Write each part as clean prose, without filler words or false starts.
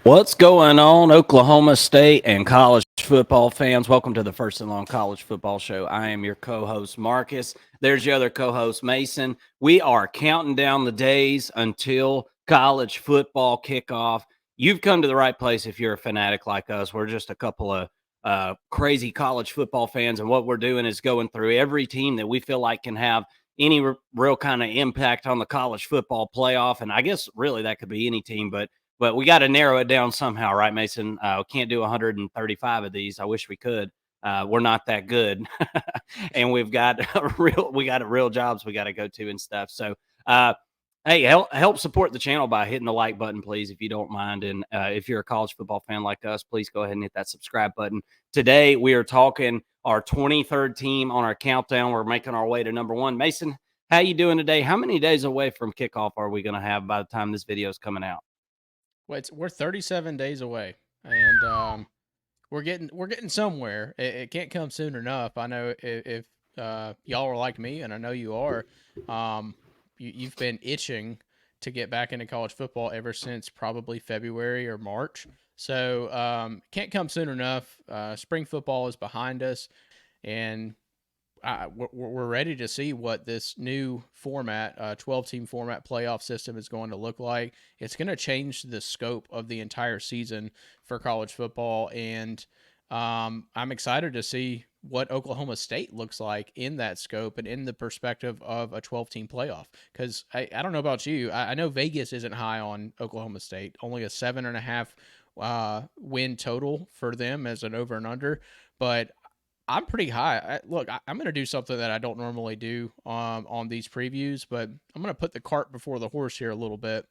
What's going on, Oklahoma State and college football fans? Welcome to the First and Long College Football Show. I am your co-host, Marcus. There's your other co-host, Mason. We are counting down the days until college football kickoff. You've come to the right place if you're a fanatic like us. We're just a couple of crazy college football fans, and what we're doing is going through every team that we feel like can have any real kind of impact on the college football playoff. And I guess really that could be any team, but we got to narrow it down somehow, right, Mason? We can't do 135 of these. I wish we could. We're not that good, and we got real jobs we got to go to and stuff. So, hey, help support the channel by hitting the like button, please, if you don't mind. And if you're a college football fan like us, please go ahead and hit that subscribe button. Today we are talking our 23rd team on our countdown. We're making our way to number one. Mason, how you doing today? How many days away from kickoff are we going to have by the time this video is coming out? Well, we're 37 days away, and we're getting somewhere. It can't come soon enough. I know if y'all are like me, and I know you are, you've been itching to get back into college football ever since probably February or March. So can't come soon enough. Spring football is behind us, and we're ready to see what this new format, 12-team format playoff system is going to look like. It's going to change the scope of the entire season for college football, and I'm excited to see what Oklahoma State looks like in that scope and in the perspective of a 12-team playoff. Because I don't know about you, I know Vegas isn't high on Oklahoma State, only a 7.5 win total for them as an over and under, but I'm pretty high. Look, I'm going to do something that I don't normally do on these previews, but I'm going to put the cart before the horse here a little bit.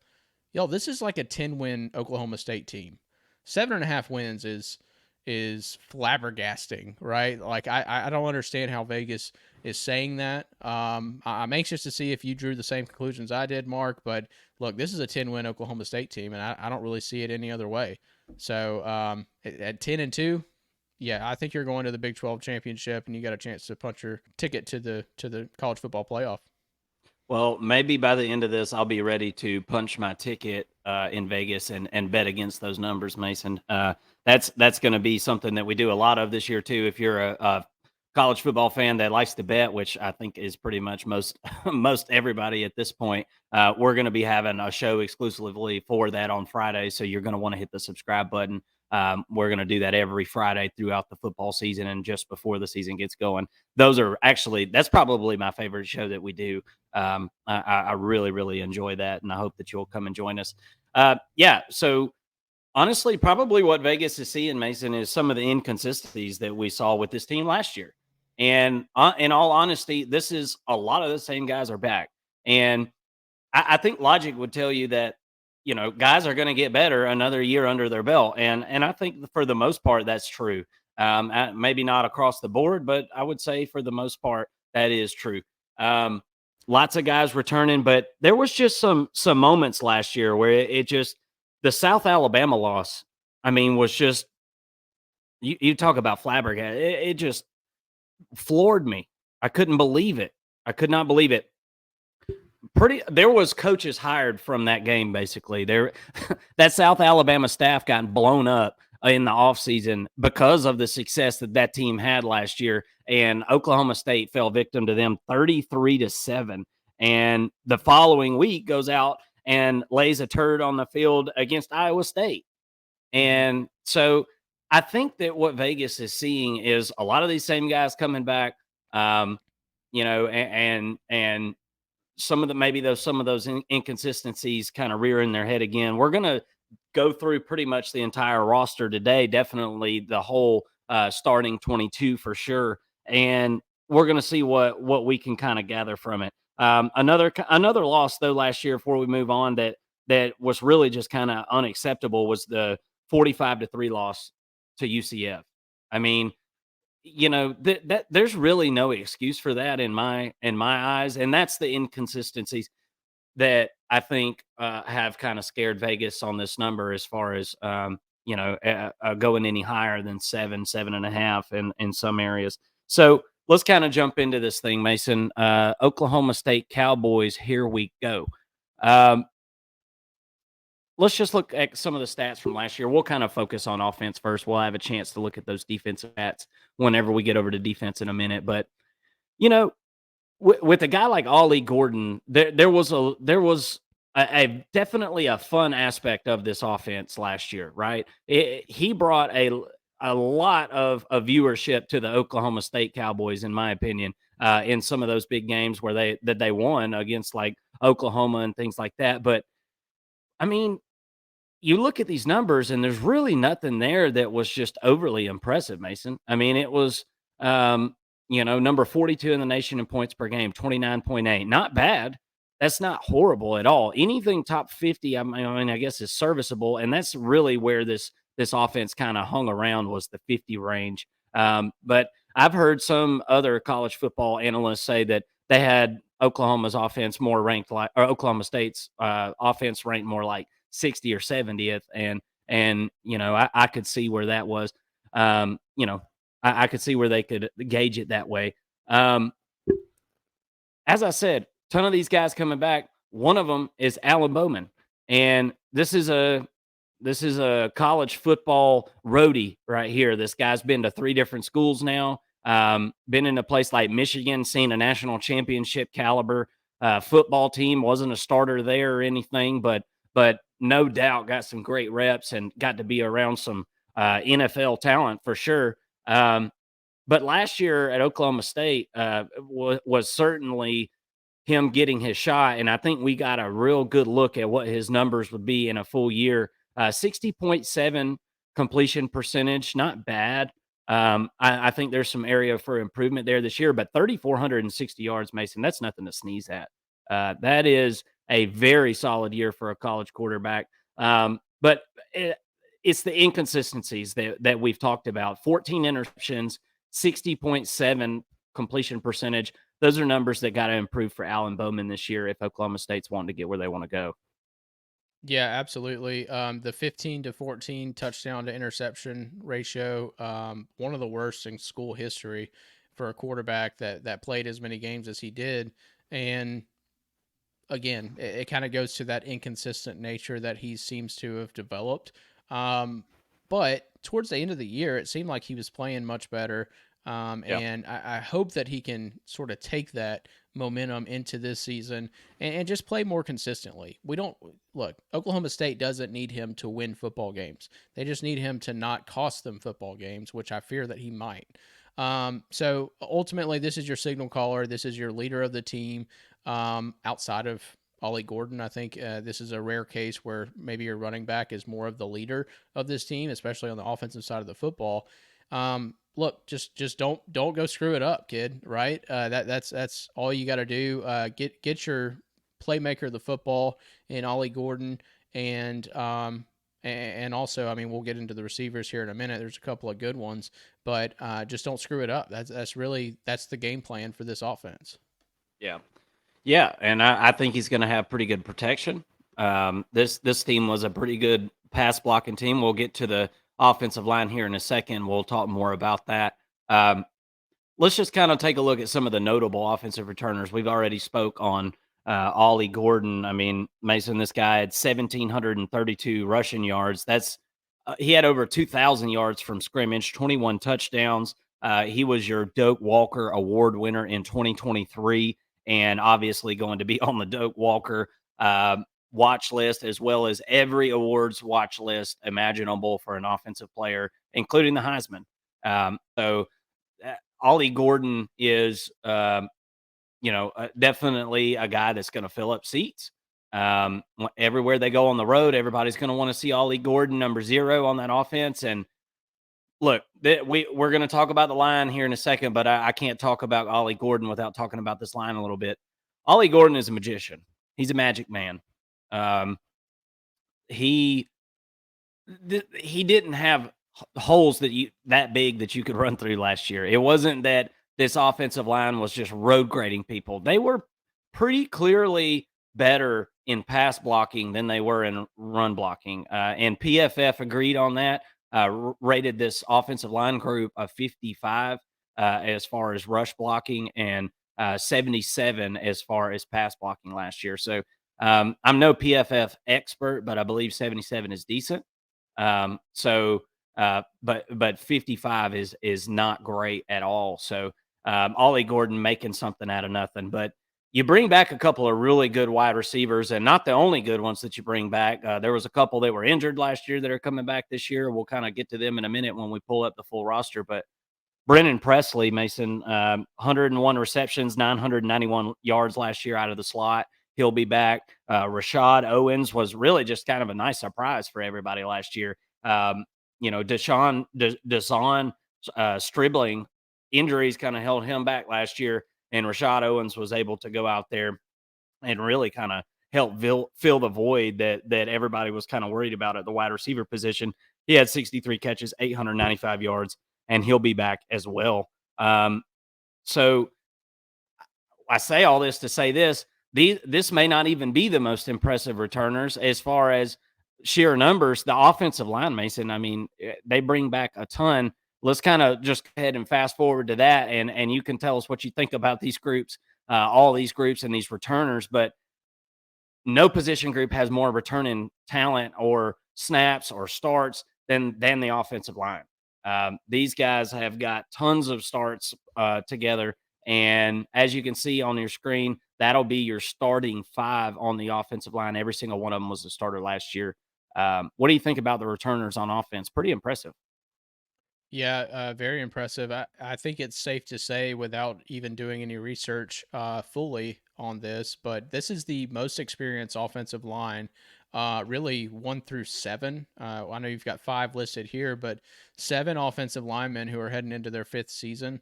Yo, this is like a 10-win Oklahoma State team. 7.5 wins is flabbergasting, right? Like I don't understand how Vegas is saying that. I'm anxious to see if you drew the same conclusions I did, Mark. But look, this is a 10-win Oklahoma State team, and I don't really see it any other way. So at 10-2, yeah, I think you're going to the Big 12 championship, and you got a chance to punch your ticket to the college football playoff. Well, maybe by the end of this, I'll be ready to punch my ticket in Vegas and bet against those numbers, Mason. That's going to be something that we do a lot of this year too. If you're a college football fan that likes to bet, which I think is pretty much most most everybody at this point, we're going to be having a show exclusively for that on Friday. So you're going to want to hit the subscribe button. We're going to do that every Friday throughout the football season and just before the season gets going. That's probably my favorite show that we do. I really, really enjoy that, and I hope that you'll come and join us. Yeah, so honestly, probably what Vegas is seeing, Mason, is some of the inconsistencies that we saw with this team last year. And in all honesty, this is a lot of the same guys are back. And I think logic would tell you that, guys are going to get better another year under their belt. And I think for the most part, that's true. Maybe not across the board, but I would say for the most part, that is true. Lots of guys returning, but there was just some moments last year where it just the South Alabama loss. I mean, was just you talk about flabbergasted. It just floored me. I couldn't believe it. I could not believe it. There was coaches hired from that game. Basically, there that South Alabama staff got blown up in the offseason because of the success that team had last year, and Oklahoma State fell victim to them 33-7. And the following week goes out and lays a turd on the field against Iowa State. And so I think that what Vegas is seeing is a lot of these same guys coming back, and some of those inconsistencies kind of rearing their head again. We're going to go through pretty much the entire roster today, definitely the whole starting 22 for sure, and we're going to see what we can kind of gather from it. Another loss though last year, before we move on, that was really just kind of unacceptable, was the 45-3 loss to UCF. I mean, that there's really no excuse for that in my eyes, and that's the inconsistencies that I think have kind of scared Vegas on this number, as far as going any higher than 7.5 in some areas. So let's kind of jump into this thing, Mason. Oklahoma State Cowboys, here we go. Um, let's just look at some of the stats from last year. We'll kind of focus on offense first. We'll have a chance to look at those defensive stats whenever we get over to defense in a minute. But, you know, with a guy like Ollie Gordon, there was a definitely a fun aspect of this offense last year, right? He brought a lot of viewership to the Oklahoma State Cowboys, in my opinion, in some of those big games where they won against like Oklahoma and things like that. But I mean, you look at these numbers and there's really nothing there that was just overly impressive, Mason. I mean, it was, number 42 in the nation in points per game, 29.8. Not bad. That's not horrible at all. Anything top 50, I guess is serviceable. And that's really where this offense kind of hung around, was the 50 range. But I've heard some other college football analysts say that they had Oklahoma's offense more ranked like, or Oklahoma State's offense ranked more like 60 or 70th. And I could see where that was, I could see where they could gauge it that way. As I said, ton of these guys coming back. One of them is Alan Bowman. And this is a college football roadie right here. This guy's been to 3 different schools now. Been in a place like Michigan, seen a national championship caliber football team. Wasn't a starter there or anything, but no doubt got some great reps and got to be around some NFL talent for sure. But last year at Oklahoma State was certainly him getting his shot, and I think we got a real good look at what his numbers would be in a full year. 60.7 completion percentage, not bad. I think there's some area for improvement there this year, but 3,460 yards, Mason, that's nothing to sneeze at. That is a very solid year for a college quarterback. But it's the inconsistencies that we've talked about. 14 interceptions, 60.7 completion percentage. Those are numbers that got to improve for Alan Bowman this year if Oklahoma State's wanting to get where they want to go. Yeah, absolutely. The 15 to 14 touchdown to interception ratio, one of the worst in school history for a quarterback that played as many games as he did. And again, it kind of goes to that inconsistent nature that he seems to have developed. But towards the end of the year, it seemed like he was playing much better. And I hope that he can sort of take that momentum into this season and just play more consistently. Oklahoma State doesn't need him to win football games. They just need him to not cost them football games, which I fear that he might. So ultimately, this is your signal caller. This is your leader of the team. Outside of Ollie Gordon, I think this is a rare case where maybe your running back is more of the leader of this team, especially on the offensive side of the football. Look, just don't go screw it up, kid. Right? That's all you got to do. Get your playmaker of the football in Ollie Gordon, and also, I mean, we'll get into the receivers here in a minute. There's a couple of good ones, but just don't screw it up. That's the game plan for this offense. Yeah, and I think he's going to have pretty good protection. This team was a pretty good pass blocking team. We'll get to the offensive line here in a second. We'll talk more about that. Let's just kind of take a look at some of the notable offensive returners. We've already spoke on Ollie Gordon. I mean, Mason, this guy had 1,732 rushing yards. That's he had over 2,000 yards from scrimmage, 21 touchdowns. He was your Doak Walker Award winner in 2023. And obviously going to be on the Doak Walker watch list, as well as every awards watch list imaginable for an offensive player, including the Heisman. So Ollie Gordon is, definitely a guy that's going to fill up seats. Everywhere they go on the road, everybody's going to want to see Ollie Gordon, number 0 on that offense. And look, we're going to talk about the line here in a second, but I can't talk about Ollie Gordon without talking about this line a little bit. Ollie Gordon is a magician. He's a magic man. He didn't have holes that big that you could run through last year. It wasn't that this offensive line was just road grading people. They were pretty clearly better in pass blocking than they were in run blocking. And PFF agreed on that. Rated this offensive line group a 55 as far as rush blocking and 77 as far as pass blocking last year. So I'm no PFF expert, but I believe 77 is decent. But 55 is not great at all. So Ollie Gordon making something out of nothing. But you bring back a couple of really good wide receivers, and not the only good ones that you bring back. There was a couple that were injured last year that are coming back this year. We'll kind of get to them in a minute when we pull up the full roster. But Brennan Presley, Mason, 101 receptions, 991 yards last year out of the slot. He'll be back. Rashad Owens was really just kind of a nice surprise for everybody last year. Deshaun Stribling injuries kind of held him back last year, and Rashad Owens was able to go out there and really kind of help fill the void that everybody was kind of worried about at the wide receiver position. He had 63 catches, 895 yards, and he'll be back as well. So I say all this to say this. This may not even be the most impressive returners as far as sheer numbers. The offensive line, Mason, I mean, they bring back a ton. Let's kind of just go ahead and fast forward to that, and you can tell us what you think about these groups, all these groups and these returners. But no position group has more returning talent or snaps or starts than the offensive line. These guys have got tons of starts together. And as you can see on your screen, that'll be your starting 5 on the offensive line. Every single one of them was a starter last year. What do you think about the returners on offense? Pretty impressive. Yeah, very impressive. I think it's safe to say, without even doing any research fully on this, but this is the most experienced offensive line, really 1 through 7. I know you've got 5 listed here, but 7 offensive linemen who are heading into their 5th season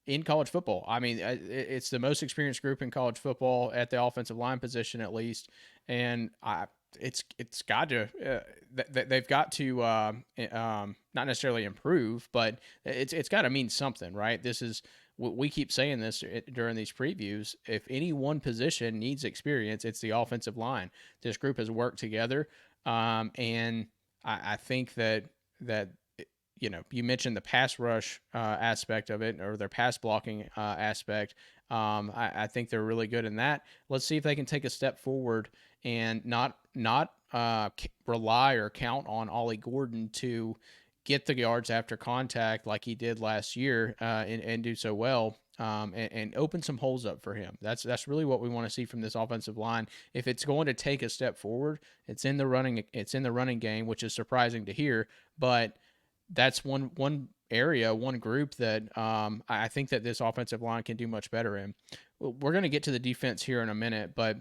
in college football. I mean, it's the most experienced group in college football at the offensive line position, at least, and it's got to they've got to not necessarily improve, but it's got to mean something, right? This is, we keep saying this during these previews. If any one position needs experience, it's the offensive line. This group has worked together, and I think that you mentioned the pass rush aspect of it, or their pass blocking aspect. I think they're really good in that. Let's see if they can take a step forward and not rely or count on Ollie Gordon to get the yards after contact like he did last year, and do so well, and open some holes up for him. That's really what we want to see from this offensive line. If it's going to take a step forward, it's in the running game, which is surprising to hear, but that's one area, one group that I think that this offensive line can do much better in. We're going to get to the defense here in a minute, but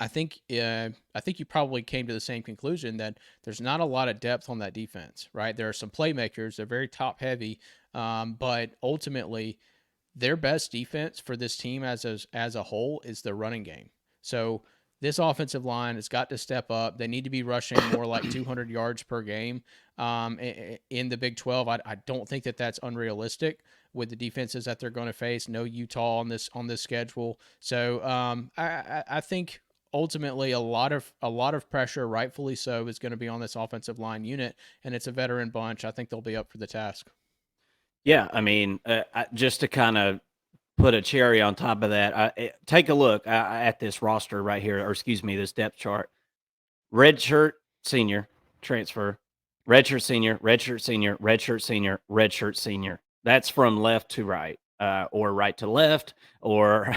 I think you probably came to the same conclusion that there's not a lot of depth on that defense, right? There are some playmakers; they're very top heavy, but ultimately, their best defense for this team as a whole is the running game. So this offensive line has got to step up. They need to be rushing more like 200 yards per game in the Big 12. I don't think that that's unrealistic with the defenses that they're going to face. No Utah on this schedule. So I think ultimately a lot of pressure, rightfully so, is going to be on this offensive line unit, and it's a veteran bunch. I think they'll be up for the task. Yeah, I mean, just to kind of put a cherry on top of that, take a look at this roster right here, or excuse me, this depth chart. Redshirt senior, transfer, redshirt senior, redshirt senior, redshirt senior, redshirt senior. That's from left to right, or right to left, or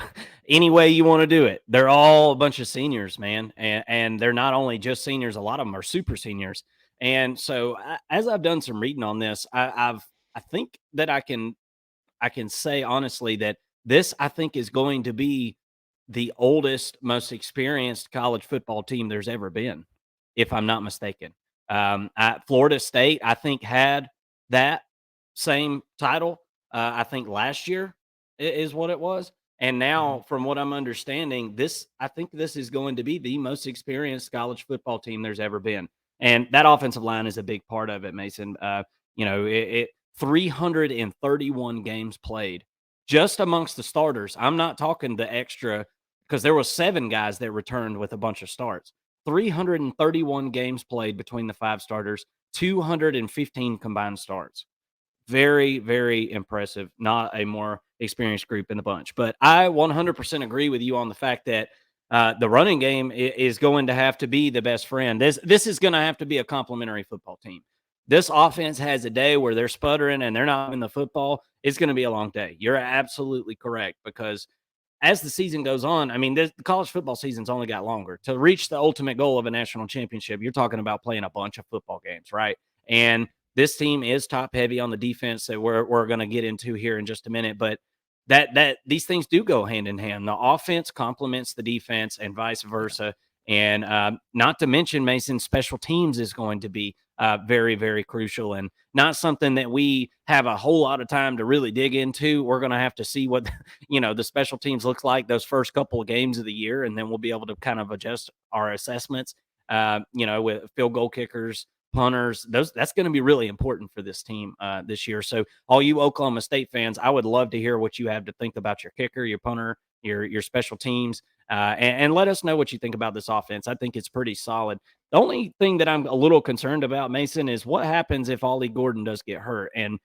any way you want to do it. They're all a bunch of seniors, man, and they're not only just seniors. A lot of them are super seniors. And so, as I've done some reading on this, I think that I can say honestly that this, I think, is going to be the oldest, most experienced college football team there's ever been, if I'm not mistaken. Florida State, I think, had that same title. I think last year is what it was. And now, from what I'm understanding, I think this is going to be the most experienced college football team there's ever been. And that offensive line is a big part of it, Mason. 331 games played just amongst the starters. I'm not talking the extra, because there was 7 guys that returned with a bunch of starts. 331 games played between the 5 starters, 215 combined starts. Very, very impressive. Not a more experienced group in the bunch. But I 100% agree with you on the fact that the running game is going to have to be the best friend. This is going to have to be a complementary football team. This offense has a day where they're sputtering and they're not in the football. It's going to be a long day. You're absolutely correct, because as the season goes on, I mean, the college football season's only got longer. To reach the ultimate goal of a national championship, you're talking about playing a bunch of football games, right? And this team is top heavy on the defense that we're going to get into here in just a minute, but that these things do go hand in hand. The offense complements the defense and vice versa. And not to mention, Mason, special teams is going to be very, very crucial, and not something that we have a whole lot of time to really dig into. We're going to have to see what the special teams looks like those first couple of games of the year, and then we'll be able to kind of adjust our assessments. With field goal kickers, punters, that's going to be really important for this team this year. So all you Oklahoma State fans, I would love to hear what you have to think about your kicker, your punter, your special teams, and let us know what you think about this offense. I think it's pretty solid. The only thing that I'm a little concerned about, Mason, is what happens if Ollie Gordon does get hurt. And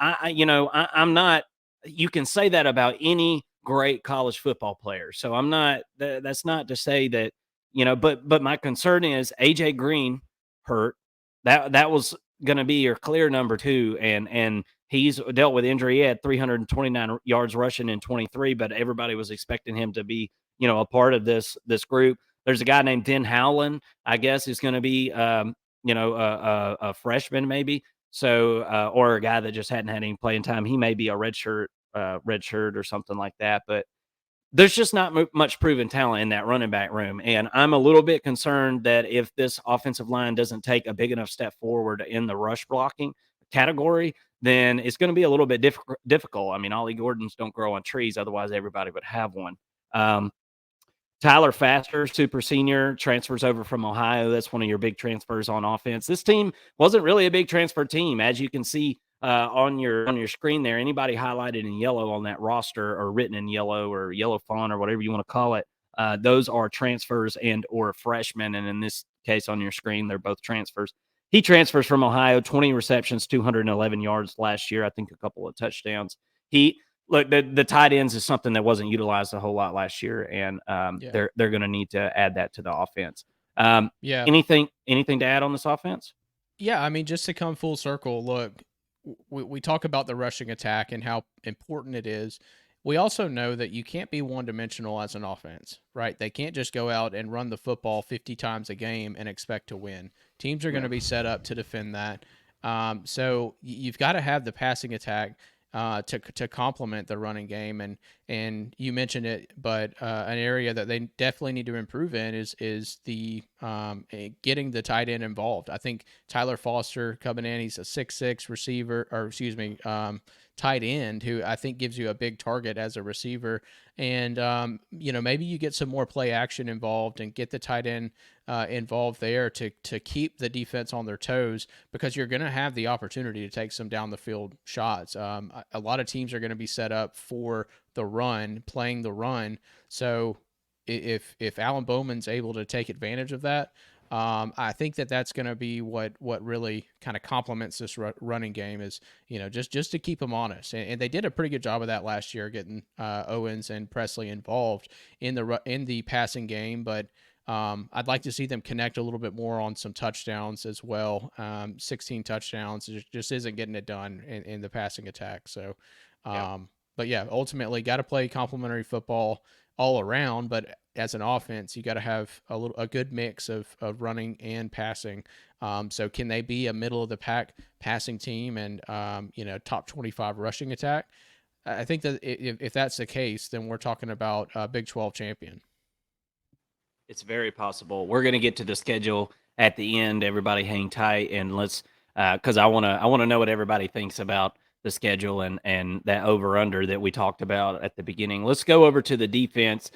I'm not. You can say that about any great college football player. So I'm not. That's not to say that But my concern is AJ Green hurt. That was going to be your clear number two, and he's dealt with injury. He had 329 yards rushing in 23, but everybody was expecting him to be a part of this group. There's a guy named Den Howland, I guess, who's going to be a freshman maybe. So or a guy that just hadn't had any playing time. He may be a red shirt or something like that, but there's just not much proven talent in that running back room. And I'm a little bit concerned that if this offensive line doesn't take a big enough step forward in the rush blocking category, then it's going to be a little bit difficult. I mean, Ollie Gordons don't grow on trees. Otherwise, everybody would have one. Tyler Faster, super senior, transfers over from Ohio. That's one of your big transfers on offense. This team wasn't really a big transfer team, as you can see on your screen there. Anybody highlighted in yellow on that roster, or written in yellow or yellow font or whatever you want to call it, those are transfers and or freshmen. And in this case on your screen, they're both transfers. He transfers from Ohio, 20 receptions, 211 yards last year. I think a couple of touchdowns. Look, the tight ends is something that wasn't utilized a whole lot last year, and they're going to need to add that to the offense. Anything to add on this offense? Yeah, I mean, just to come full circle, look, we talk about the rushing attack and how important it is. We also know that you can't be one-dimensional as an offense, right? They can't just go out and run the football 50 times a game and expect to win. Teams are going to be set up to defend that. So you've got to have the passing attack to complement the running game, and you mentioned it, but an area that they definitely need to improve in is the getting the tight end involved. I think Tyler Foster coming in, he's a 6'6" receiver, or excuse me, tight end, who I think gives you a big target as a receiver. And maybe you get some more play action involved and get the tight end involved there to keep the defense on their toes, because you're going to have the opportunity to take some down the field shots. A lot of teams are going to be set up for the run, playing the run. So if Alan Bowman's able to take advantage of that, I think that's going to be what really kind of complements this running game, is just to keep them honest, and they did a pretty good job of that last year, getting Owens and Presley involved in the passing game. But I'd like to see them connect a little bit more on some touchdowns as well. 16 touchdowns just isn't getting it done in the passing attack. So, but yeah, ultimately got to play complementary football all around. But as an offense, you got to have a good mix of running and passing. So can they be a middle of the pack passing team and top 25 rushing attack? I think that if that's the case, then we're talking about a Big 12 champion. It's very possible. We're going to get to the schedule at the end. Everybody hang tight, and let's because I want to know what everybody thinks about the schedule and that over under that we talked about at the beginning. Let's go over to the defense.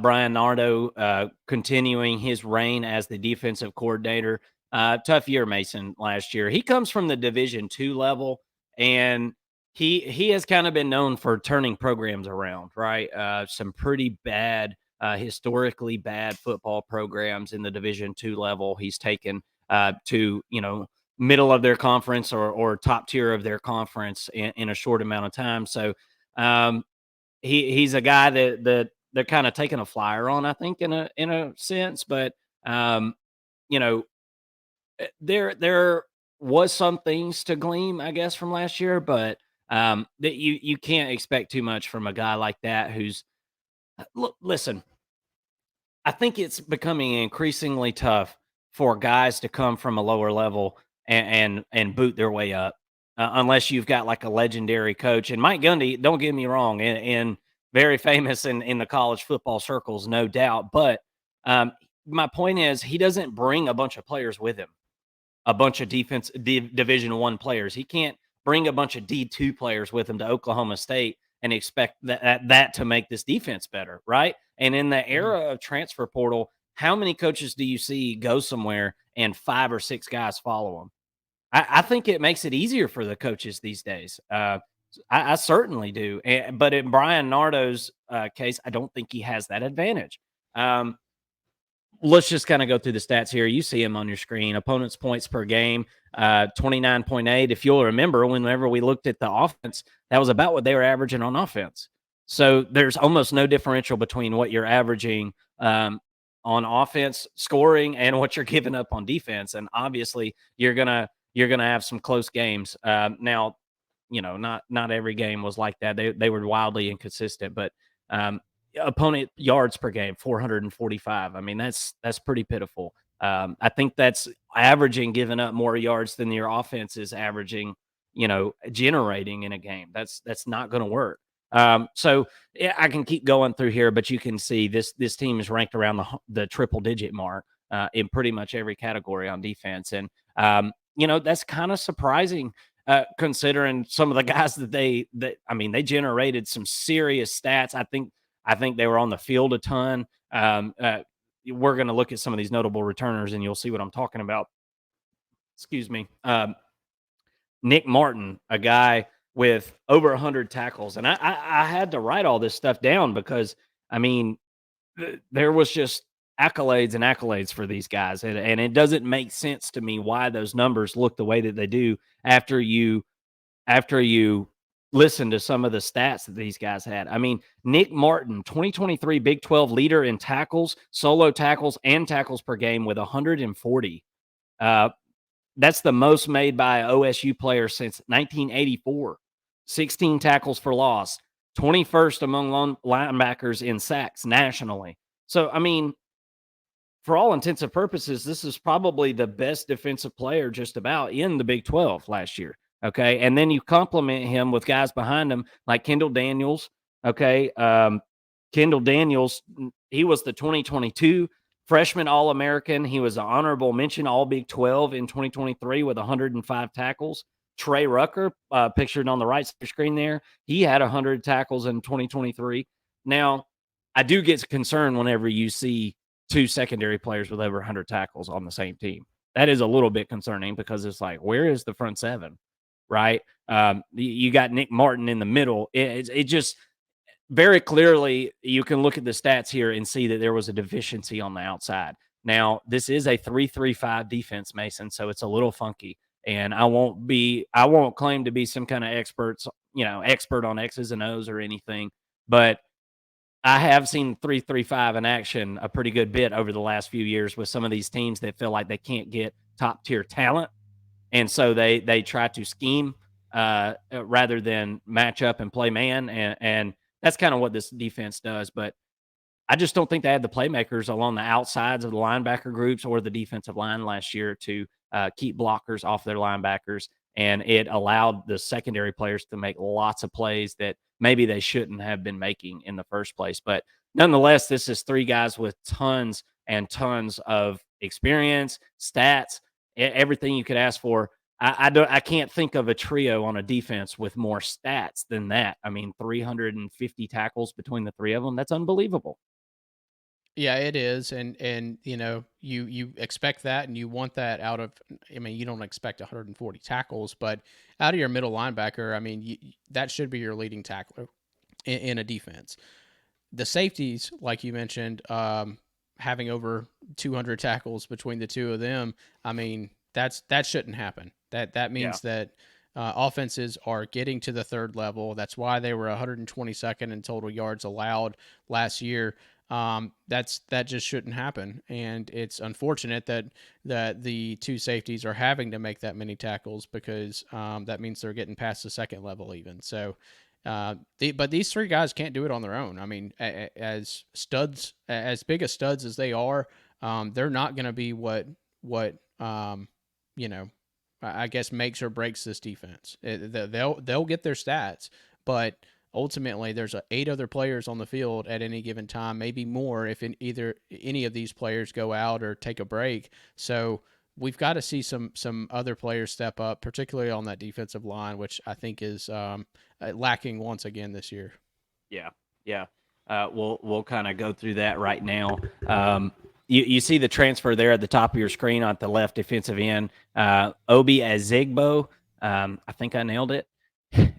Brian Nardo continuing his reign as the defensive coordinator. Tough year, Mason, last year. He comes from the Division II level, and he has kind of been known for turning programs around, right? Some pretty bad. Historically bad football programs in the Division II level. He's taken to middle of their conference or top tier of their conference in a short amount of time. So he's a guy that they're kind of taking a flyer on, I think, in a sense. But you know, there was some things to glean, I guess, from last year, but that you can't expect too much from a guy like that who's look. Listen, I think it's becoming increasingly tough for guys to come from a lower level and boot their way up, unless you've got like a legendary coach. And Mike Gundy, don't get me wrong, and very famous in the college football circles, no doubt. But um, my point is, he doesn't bring a bunch of players with him, a bunch of Division One players. He can't bring a bunch of D2 players with him to Oklahoma State and expect that to make this defense better, right? And in the era of transfer portal, how many coaches do you see go somewhere and 5 or 6 guys follow them? I think it makes it easier for the coaches these days. I certainly do. But in Brian Nardo's case, I don't think he has that advantage. Let's just kind of go through the stats here. You see them on your screen. Opponents' points per game, 29.8. If you'll remember, whenever we looked at the offense, that was about what they were averaging on offense. So there's almost no differential between what you're averaging on offense scoring and what you're giving up on defense. And obviously, you're gonna have some close games. Now, not every game was like that. They were wildly inconsistent, but opponent yards per game 445. I mean, that's pretty pitiful. I think that's averaging giving up more yards than your offense is averaging, generating in a game. That's not going to work. So yeah, I can keep going through here, but you can see this team is ranked around the triple digit mark in pretty much every category on defense. And that's kind of surprising considering some of the guys they generated some serious stats. I think they were on the field a ton. We're going to look at some of these notable returners, and you'll see what I'm talking about. Excuse me. Nick Martin, a guy with over 100 tackles. And I had to write all this stuff down because, there was just accolades and accolades for these guys. And it doesn't make sense to me why those numbers look the way that they do after you listen to some of the stats that these guys had. I mean, Nick Martin, 2023 Big 12 leader in tackles, solo tackles, and tackles per game with 140. That's the most made by an OSU player since 1984. 16 tackles for loss, 21st among linebackers in sacks nationally. So, for all intents and purposes, this is probably the best defensive player just about in the Big 12 last year. Okay. And then you complement him with guys behind him like Kendall Daniels. Okay. Kendall Daniels, he was the 2022 freshman All-American. He was an honorable mention All Big 12 in 2023 with 105 tackles. Trey Rucker, pictured on the right side of the screen there, he had 100 tackles in 2023. Now, I do get concerned whenever you see 2 secondary players with over 100 tackles on the same team. That is a little bit concerning because it's like, where is the front seven, right? You got Nick Martin in the middle. It just very clearly you can look at the stats here and see that there was a deficiency on the outside. Now, this is a 3-3-5 defense, Mason, so it's a little funky. And I won't claim to be some kind of expert on X's and O's or anything, but I have seen 3-3-5 in action a pretty good bit over the last few years with some of these teams that feel like they can't get top tier talent. And so they try to scheme rather than match up and play man. And that's kind of what this defense does. But I just don't think they had the playmakers along the outsides of the linebacker groups or the defensive line last year to keep blockers off their linebackers. And it allowed the secondary players to make lots of plays that maybe they shouldn't have been making in the first place. But nonetheless, this is 3 guys with tons and tons of experience, stats, everything you could ask for. I can't think of a trio on a defense with more stats than that. 350 tackles between the 3 of them. That's unbelievable. Yeah, it is, and you expect that, and you want that out of. You don't expect 140 tackles, but out of your middle linebacker, that should be your leading tackler in a defense. The safeties, like you mentioned, having over 200 tackles between the 2 of them. That shouldn't happen. That means that offenses are getting to the third level. That's why they were 122nd in total yards allowed last year. That just shouldn't happen, and it's unfortunate that the two safeties are having to make that many tackles because that means they're getting past the second level even. So, but these three guys can't do it on their own. I mean, as studs, as big as studs as they are, they're not going to be what you know I guess makes or breaks this defense. They'll get their stats, but ultimately there's 8 other players on the field at any given time, maybe more if either any of these players go out or take a break. So we've got to see some other players step up, particularly on that defensive line, which I think is lacking once again this year. Yeah, yeah. We'll kind of go through that right now. You see the transfer there at the top of your screen on the left defensive end, Obi Azigbo. I think I nailed it.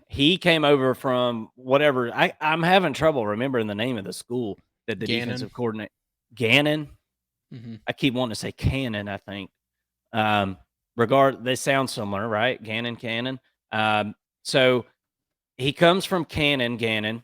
He came over from whatever. I'm having trouble remembering the name of the school that the Gannon. defensive coordinator Gannon. Mm-hmm. I keep wanting to say Cannon. I think. They sound similar, right? Cannon. So he comes from Gannon,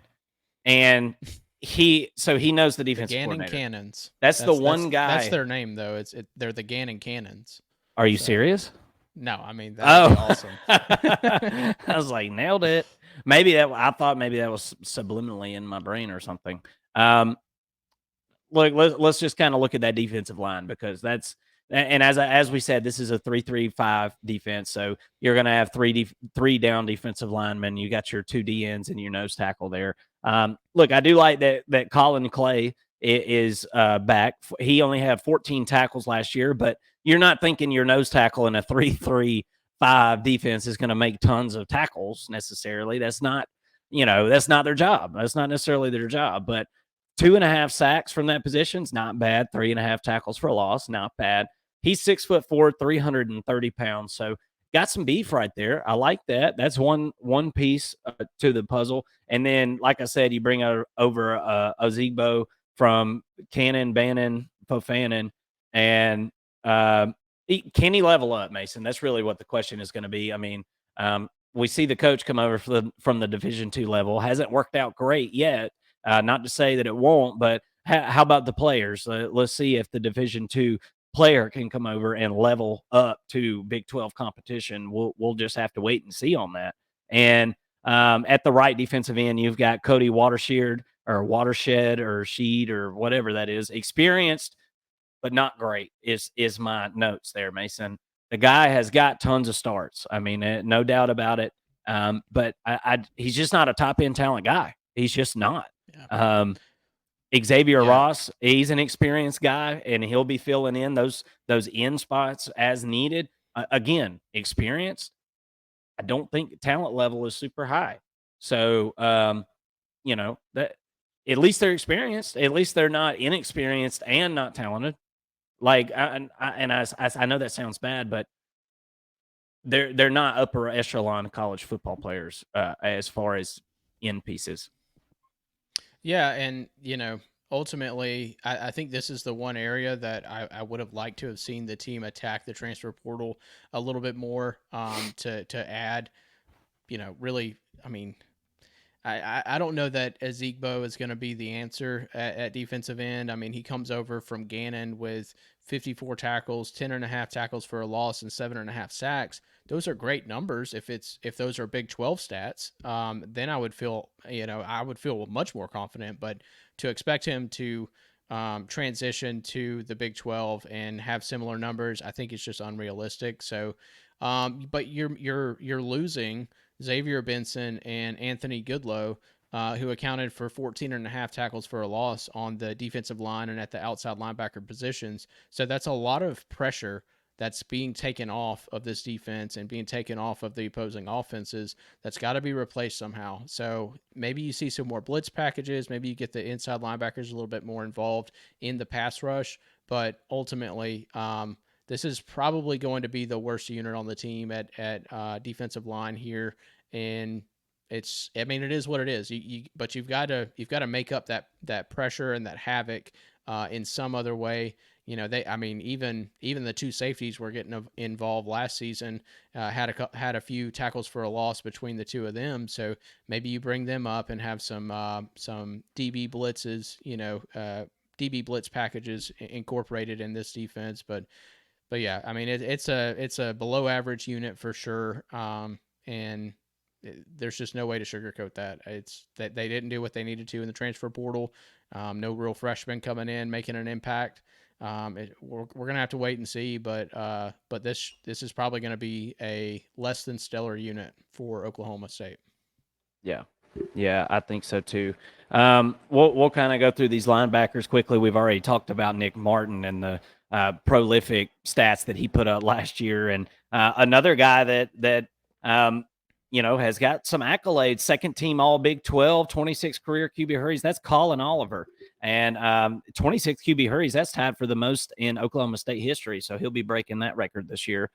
and he knows the defensive Gannon coordinator. Cannons. That's the one guy. That's their name though. They're the Gannon Cannons. Are you serious? No, I mean that would be awesome. I was like, nailed it. I thought maybe that was subliminally in my brain or something. Look, let's just kind of look at that defensive line because as we said, this is a 3-3-5 defense. So you're going to have three down defensive linemen. You got your 2 DNs and your nose tackle there. Look, I do like that Colin Clay is back. He only had 14 tackles last year, but you're not thinking your nose tackle in a 3-3-5 defense is going to make tons of tackles necessarily. That's not their job. That's not necessarily their job, but 2.5 sacks from that position is not bad. 3.5 tackles for a loss, not bad. He's 6'4", 330 pounds. So got some beef right there. I like that. That's one piece to the puzzle. And then, like I said, you bring over Ozigbo from Bannon, Fofanon, and can he level up, Mason? That's really what the question is going to be. I mean, we see the coach come over from the Division II level. Hasn't worked out great yet. Not to say that it won't, but how about the players? Let's see if the Division II player can come over and level up to Big 12 competition. We'll just have to wait and see on that. And at the right defensive end, you've got Cody Watershed or Sheed or whatever that is. Experienced, but not great is my notes there, Mason. The guy has got tons of starts. I mean, no doubt about it. But he's just not a top end talent guy. He's just not. Yeah. Xavier Ross, he's an experienced guy, and he'll be filling in those end spots as needed. Again, experienced. I don't think talent level is super high. So, that at least they're experienced. At least they're not inexperienced and not talented. Like, I know that sounds bad, but they're not upper echelon college football players as far as end pieces. Yeah, and ultimately, I think this is the one area that I would have liked to have seen the team attack the transfer portal a little bit more to add, really, I mean, I don't know that Ezigbo is going to be the answer at defensive end. I mean, he comes over from Gannon with 54 tackles, 10.5 tackles for a loss, and 7.5 sacks. Those are great numbers. If those are Big 12 stats, then I would feel much more confident. But to expect him to transition to the Big 12 and have similar numbers, I think it's just unrealistic. So, but you're losing Xavier Benson and Anthony Goodlow, who accounted for 14.5 tackles for a loss on the defensive line and at the outside linebacker positions. So that's a lot of pressure that's being taken off of this defense and being taken off of the opposing offenses. That's got to be replaced somehow. So maybe you see some more blitz packages. Maybe you get the inside linebackers a little bit more involved in the pass rush. But ultimately, this is probably going to be the worst unit on the team at defensive line here, and it is what it is. But you've got to make up that pressure and that havoc in some other way. I mean, even the two safeties were getting involved last season. Had a few tackles for a loss between the two of them. So maybe you bring them up and have some DB blitzes, DB blitz packages incorporated in this defense. But yeah, I mean, it's a below average unit for sure. And there's just no way to sugarcoat that. It's that they didn't do what they needed to in the transfer portal. No real freshmen coming in making an impact. We're gonna have to wait and see, but this is probably going to be a less than stellar unit for Oklahoma State. Yeah. Yeah, I think so too. We'll kind of go through these linebackers quickly. We've already talked about Nick Martin and the prolific stats that he put up last year, and another guy that has got some accolades. Second team All Big 12, 26 career QB hurries. That's Colin Oliver, and 26 QB hurries. That's tied for the most in Oklahoma State history. So he'll be breaking that record this year.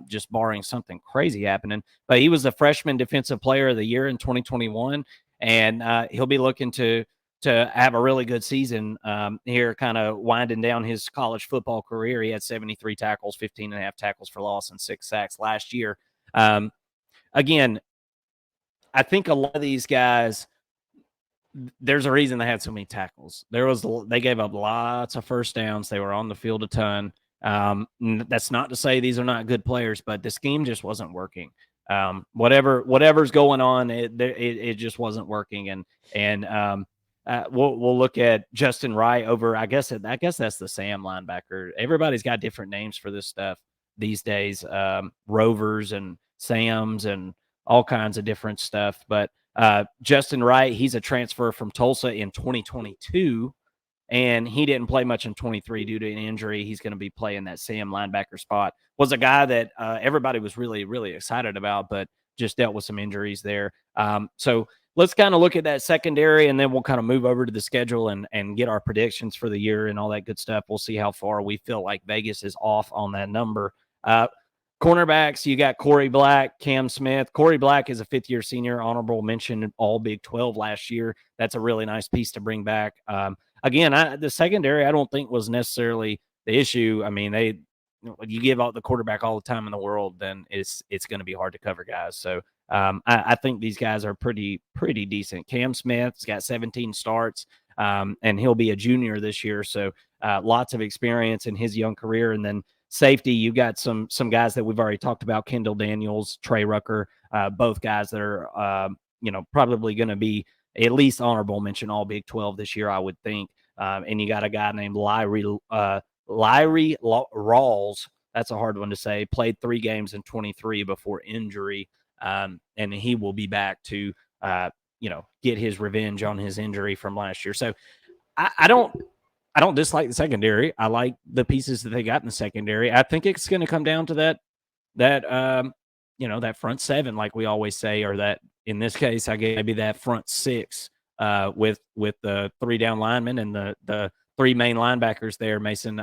Just barring something crazy happening. But he was the freshman defensive player of the year in 2021, and he'll be looking to have a really good season here, kind of winding down his college football career. He had 73 tackles, 15 and a half tackles for loss, and 6 sacks last year. Again, I think a lot of these guys, there's a reason they had so many tackles. They gave up lots of first downs. They were on the field a ton. That's not to say these are not good players, but the scheme just wasn't working. Whatever's going on, it just wasn't working. And we'll look at Justin Wright over. I guess that's the Sam linebacker. Everybody's got different names for this stuff these days. Rovers and Sams and all kinds of different stuff. But Justin Wright, he's a transfer from Tulsa in 2022. And he didn't play much in 23 due to an injury. He's going to be playing that Sam linebacker spot. Was a guy that everybody was really, really excited about, but just dealt with some injuries there. So let's kind of look at that secondary, and then we'll kind of move over to the schedule and get our predictions for the year and all that good stuff. We'll see how far we feel like Vegas is off on that number. Cornerbacks, you got Corey Black, Cam Smith. Corey Black is a fifth-year senior, honorable mention All Big 12 last year. That's a really nice piece to bring back. Again, the secondary I don't think was necessarily the issue. I mean, you give out the quarterback all the time in the world, then it's going to be hard to cover guys. So I think these guys are pretty decent. Cam Smith's got 17 starts, and he'll be a junior this year. So lots of experience in his young career. And then safety, you got some guys that we've already talked about: Kendall Daniels, Trey Rucker, both guys that are probably going to be at least honorable mention All Big 12 this year, I would think. And you got a guy named Lyrie Rawls. That's a hard one to say. Played 3 games in 23 before injury, and he will be back to get his revenge on his injury from last year. So I don't dislike the secondary. I like the pieces that they got in the secondary. I think it's going to come down to that front 7, like we always say, or that in this case, I guess maybe that front 6 with the 3 down linemen and the 3 main linebackers there, Mason.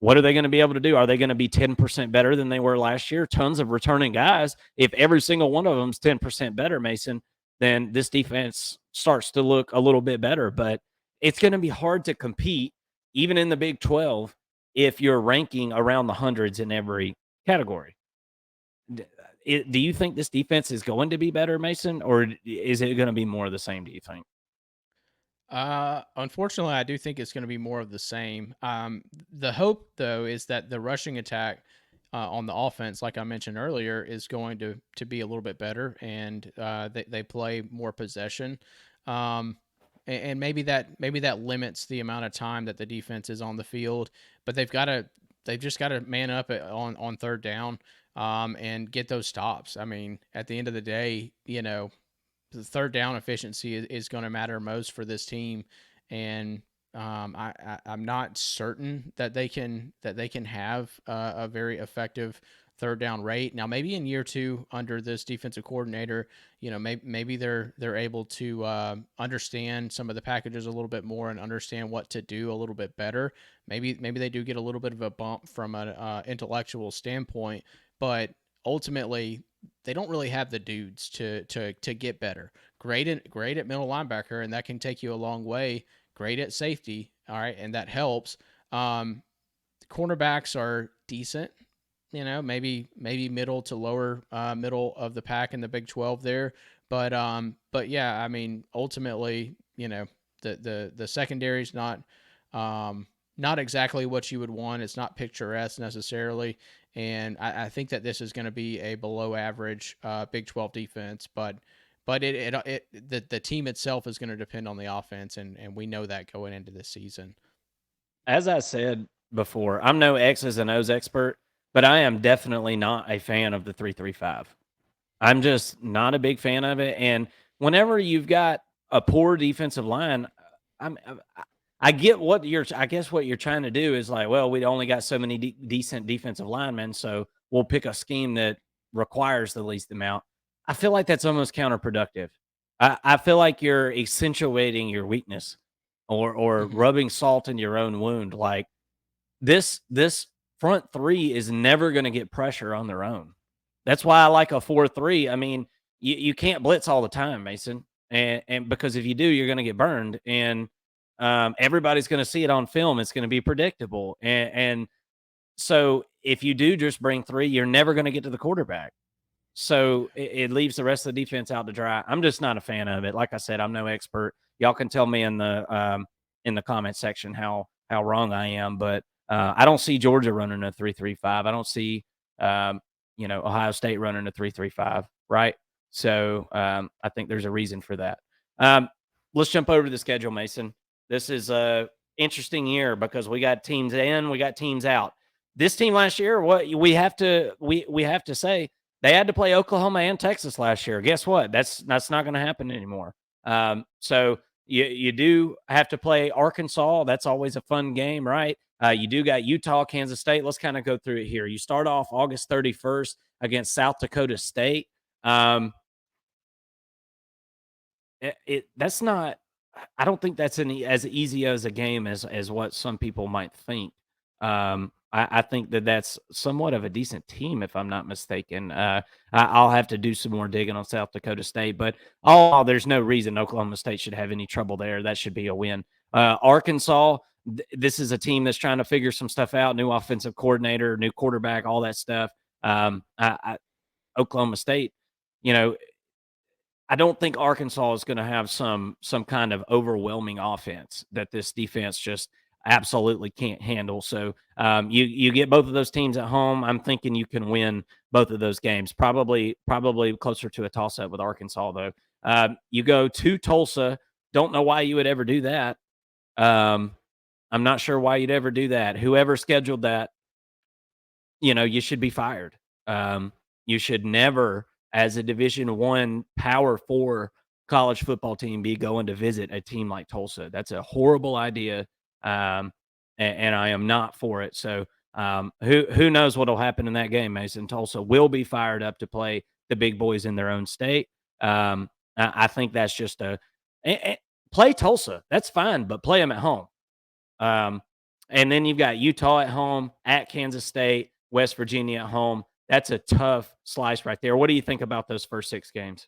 What are they going to be able to do? Are they going to be 10% better than they were last year? Tons of returning guys. If every single one of them is 10% better, Mason, then this defense starts to look a little bit better. But it's going to be hard to compete, even in the Big 12, if you're ranking around the hundreds in every category. Do you think this defense is going to be better, Mason, or is it going to be more of the same, do you think? Unfortunately, I do think it's going to be more of the same. The hope, though, is that the rushing attack on the offense, like I mentioned earlier, is going to be a little bit better, and they play more possession. And maybe that limits the amount of time that the defense is on the field, but they've just got to man up on third down and get those stops. I mean, at the end of the day, the third down efficiency is going to matter most for this team, and I'm not certain that they can have a very effective third down rate. Now, maybe in year 2 under this defensive coordinator, maybe they're able to understand some of the packages a little bit more and understand what to do a little bit better. Maybe they do get a little bit of a bump from an intellectual standpoint, but ultimately they don't really have the dudes to get better. Great at middle linebacker, and that can take you a long way. Great at safety, all right, and that helps. cornerbacks are decent. Maybe middle to lower middle of the pack in the Big 12 there. But yeah, I mean, ultimately, the secondary's not exactly what you would want. It's not picturesque necessarily, and I think that this is going to be a below average Big 12 defense. But the team itself is going to depend on the offense, and we know that going into this season. As I said before, I'm no X's and O's expert, but I am definitely not a fan of the 3-3-5. I'm just not a big fan of it. And whenever you've got a poor defensive line, I'm I get what I guess what you're trying to do is like, well, we only got so many decent defensive linemen, so we'll pick a scheme that requires the least amount. I feel like that's almost counterproductive. I feel like you're accentuating your weakness or Mm-hmm. rubbing salt in your own wound. Like this front three is never going to get pressure on their own. That's why I like a 4-3. I mean, you can't blitz all the time, Mason, and because if you do, you're going to get burned, and everybody's going to see it on film. It's going to be predictable, and so if you do just bring three, you're never going to get to the quarterback. So it leaves the rest of the defense out to dry. I'm just not a fan of it. Like I said, I'm no expert. Y'all can tell me in the comment section how wrong I am, but I don't see Georgia running a 3-3-5. I don't see Ohio State running a 3-3-5. Right. So I think there's a reason for that. Let's jump over to the schedule, Mason. This is a interesting year because we got teams in, we got teams out. This team last year, what we have to say, they had to play Oklahoma and Texas last year. Guess what? That's not going to happen anymore. So you do have to play Arkansas. That's always a fun game, right? You do got Utah, Kansas State. Let's kind of go through it here. You start off August 31st against South Dakota State. That's not. I don't think that's as easy as a game as what some people might think. I think that's somewhat of a decent team, if I'm not mistaken. I'll have to do some more digging on South Dakota State, but there's no reason Oklahoma State should have any trouble there. That should be a win. Arkansas, this is a team that's trying to figure some stuff out. New offensive coordinator, new quarterback, all that stuff. Oklahoma State, I don't think Arkansas is going to have some kind of overwhelming offense that this defense just absolutely can't handle. So you get both of those teams at home. I'm thinking you can win both of those games. Probably closer to a toss up with Arkansas though. You go to Tulsa. Don't know why you would ever do that. I'm not sure why you'd ever do that. Whoever scheduled that, you should be fired. You should never, as a Division I Power 4 college football team, be going to visit a team like Tulsa. That's a horrible idea, and I am not for it. So who knows what will happen in that game, Mason? Tulsa will be fired up to play the big boys in their own state. I think that's just play Tulsa. That's fine, but play them at home. And then you've got Utah at home, at Kansas State, West Virginia at home. That's a tough slice right there. What do you think about those first 6 games?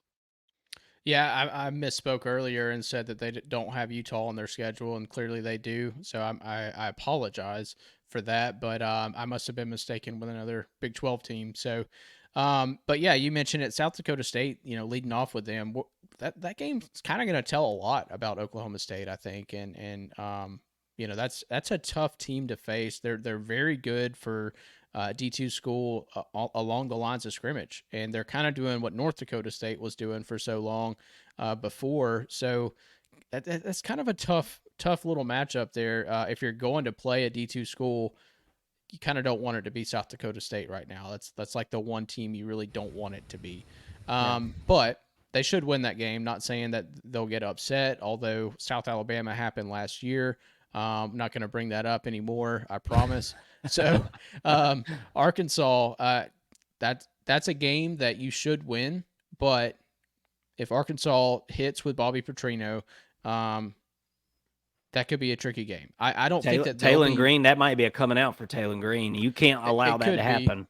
Yeah, I misspoke earlier and said that they don't have Utah on their schedule, and clearly they do. So I apologize for that, but I must have been mistaken with another Big 12 team. So, but yeah, you mentioned it, South Dakota State. Leading off with them, that game's kind of going to tell a lot about Oklahoma State, I think, and that's a tough team to face. They're very good for D2 school along the lines of scrimmage, and they're kind of doing what North Dakota State was doing for so long before. So that's kind of a tough little matchup there. If you're going to play a D2 school, you kind of don't want it to be South Dakota State right now. That's like the one team you really don't want it to be. But they should win that game. Not saying that they'll get upset, although South Alabama happened last year. I'm not going to bring that up anymore, I promise. So, Arkansas, that's a game that you should win. But if Arkansas hits with Bobby Petrino, that could be a tricky game. I don't think that Taylor Green, that might be a coming out for Taylor Green. You can't allow that to happen.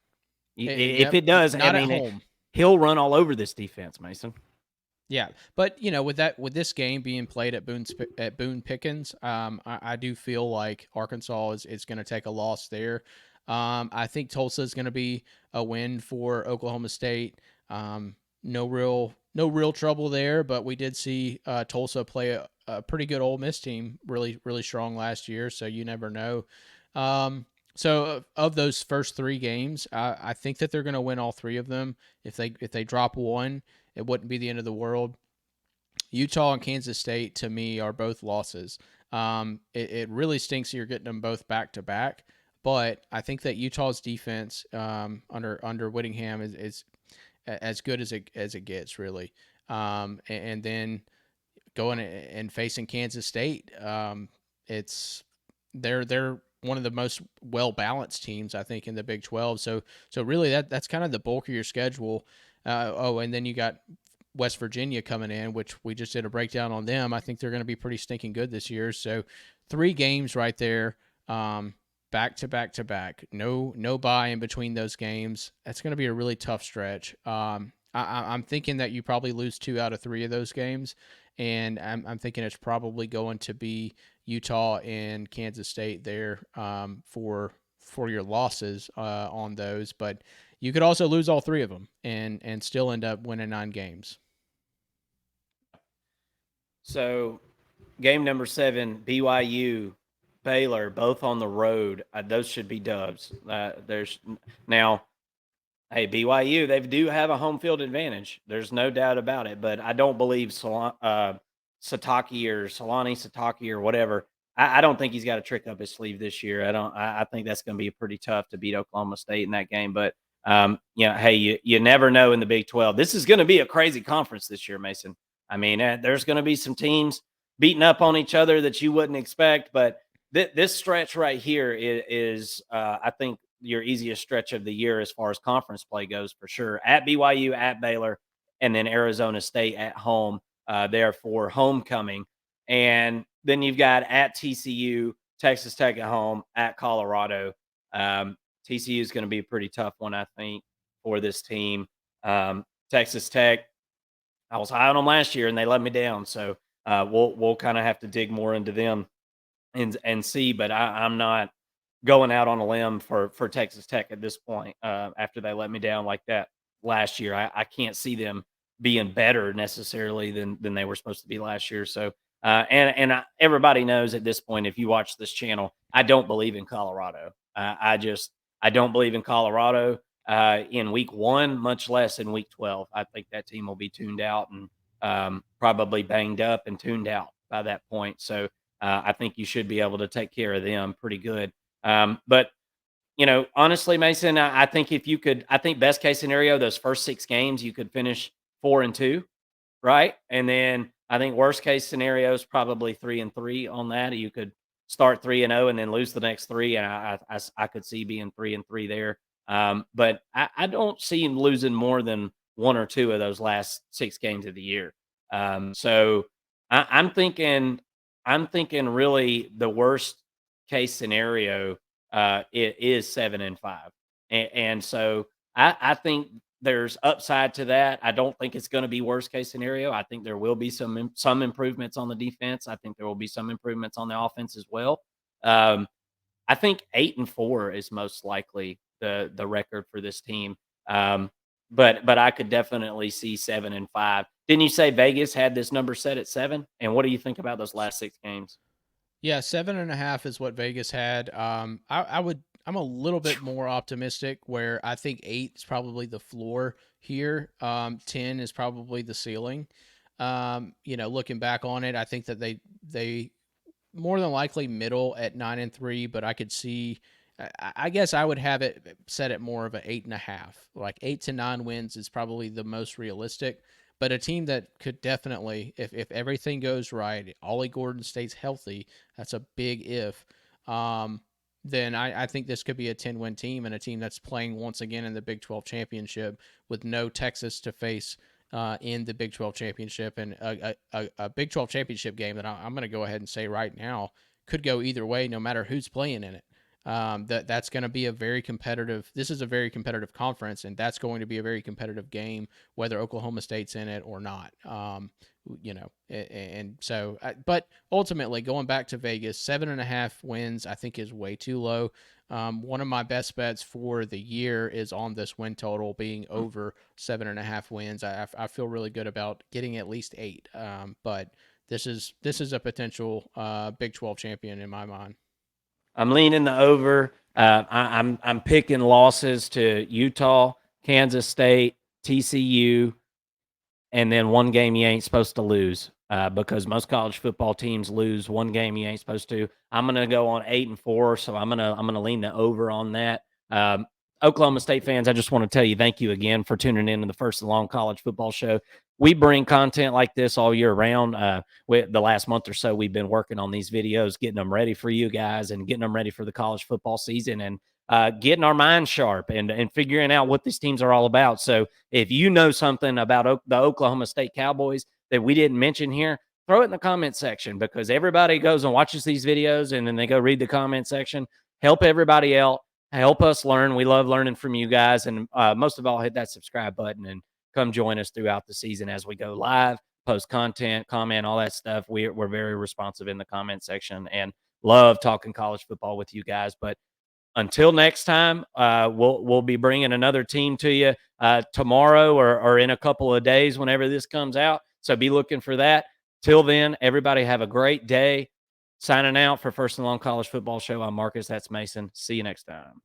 If it does, not at home. he'll run all over this defense, Mason. Yeah, but with this game being played at Boone Pickens, I do feel like Arkansas is going to take a loss there. I think Tulsa is going to be a win for Oklahoma State. No real trouble there, but we did see Tulsa play a pretty good Ole Miss team, really strong last year. So you never know. So of those first three games, I think that they're going to win all three of them. If they drop one, it wouldn't be the end of the world. Utah and Kansas State to me are both losses. It really stinks you're getting them both back to back, but I think that Utah's defense under Whittingham is as good as it gets really. And then going and facing Kansas State, it's they're one of the most well balanced teams I think in the Big 12. So really that's kind of the bulk of your schedule. And then you got West Virginia coming in, which we just did a breakdown on them. I think they're going to be pretty stinking good this year. So 3 games right there, back to back to back. No bye in between those games. That's going to be a really tough stretch. I'm thinking that you probably lose 2 out of 3 of those games, and I'm thinking it's probably going to be Utah and Kansas State there for your losses on those. But you could also lose all 3 of them and still end up winning 9 games. So, game number 7, BYU, Baylor, both on the road. Those should be dubs. There's now, hey, BYU, they do have a home field advantage. There's no doubt about it. But I don't believe Sataki or Solani Sataki or whatever. I don't think he's got a trick up his sleeve this year. I think that's going to be pretty tough to beat Oklahoma State in that game. But hey, you never know in the Big 12. This is going to be a crazy conference this year, Mason. I mean, there's going to be some teams beating up on each other that you wouldn't expect. But this stretch right here is I think, your easiest stretch of the year as far as conference play goes, for sure. At BYU, at Baylor, and then Arizona State at home, there for homecoming. And then you've got at TCU, Texas Tech at home, at Colorado. TCU is going to be a pretty tough one, I think, for this team. Texas Tech, I was high on them last year and they let me down. So we'll kind of have to dig more into them and see. But I'm not going out on a limb for Texas Tech at this point after they let me down like that last year. I can't see them being better necessarily than they were supposed to be last year. So everybody knows at this point, if you watch this channel, I don't believe in Colorado. I don't believe in Colorado in week 1, much less in week 12. I think that team will be tuned out and probably banged up and tuned out by that point. So I think you should be able to take care of them pretty good. But honestly, Mason, I think if you could, I think best case scenario, those first 6 games, you could finish 4-2, right? And then I think worst case scenario is probably 3-3 on that. You could start 3-0 and then lose the next 3, and I could see being 3-3 there. But I don't see him losing more than 1 or 2 of those last 6 games of the year. So I'm thinking really the worst case scenario it is 7-5, and so I think there's upside to that. I don't think it's going to be worst case scenario. I think there will be some improvements on the defense. I think there will be some improvements on the offense as well. I think 8-4 is most likely the record for this team. But I could definitely see 7-5. Didn't you say Vegas had this number set at 7? And what do you think about those last 6 games? Yeah, 7.5 is what Vegas had. I'm a little bit more optimistic where I think 8 is probably the floor here. 10 is probably the ceiling. Looking back on it, I think that they more than likely middle at 9-3, but I could see. I guess I would have it set at more of an 8.5. Like 8 to 9 wins is probably the most realistic. But a team that could definitely, if everything goes right, Ollie Gordon stays healthy, that's a big if. Then I think this could be a 10-win team and a team that's playing once again in the Big 12 championship with no Texas to face in the Big 12 championship, and a Big 12 championship game that I'm going to go ahead and say right now could go either way, no matter who's playing in it. That's going to be a very competitive. This is a very competitive conference, and that's going to be a very competitive game, whether Oklahoma State's in it or not. And so, but ultimately, going back to Vegas, 7.5 wins, I think is way too low. One of my best bets for the year is on this win total being over 7.5 wins. I feel really good about getting at least 8. But this is a potential Big 12 champion in my mind. I'm leaning the over. I'm picking losses to Utah, Kansas State, TCU, and then one game you ain't supposed to lose because most college football teams lose one game you ain't supposed to. I'm gonna go on 8-4, so I'm gonna lean the over on that. Oklahoma State fans, I just want to tell you thank you again for tuning in to the First and Long College Football Show. We bring content like this all year round. The last month or so, we've been working on these videos, getting them ready for you guys and getting them ready for the college football season and getting our minds sharp and figuring out what these teams are all about. So if you know something about the Oklahoma State Cowboys that we didn't mention here, throw it in the comment section because everybody goes and watches these videos and then they go read the comment section. Help everybody out. Help us learn. We love learning from you guys. And most of all, hit that subscribe button and come join us throughout the season as we go live, post content, comment, all that stuff. We're very responsive in the comment section and love talking college football with you guys. But until next time, we'll be bringing another team to you tomorrow or in a couple of days whenever this comes out. So be looking for that. Till then, everybody have a great day. Signing out for First and Long College Football Show. I'm Marcus. That's Mason. See you next time.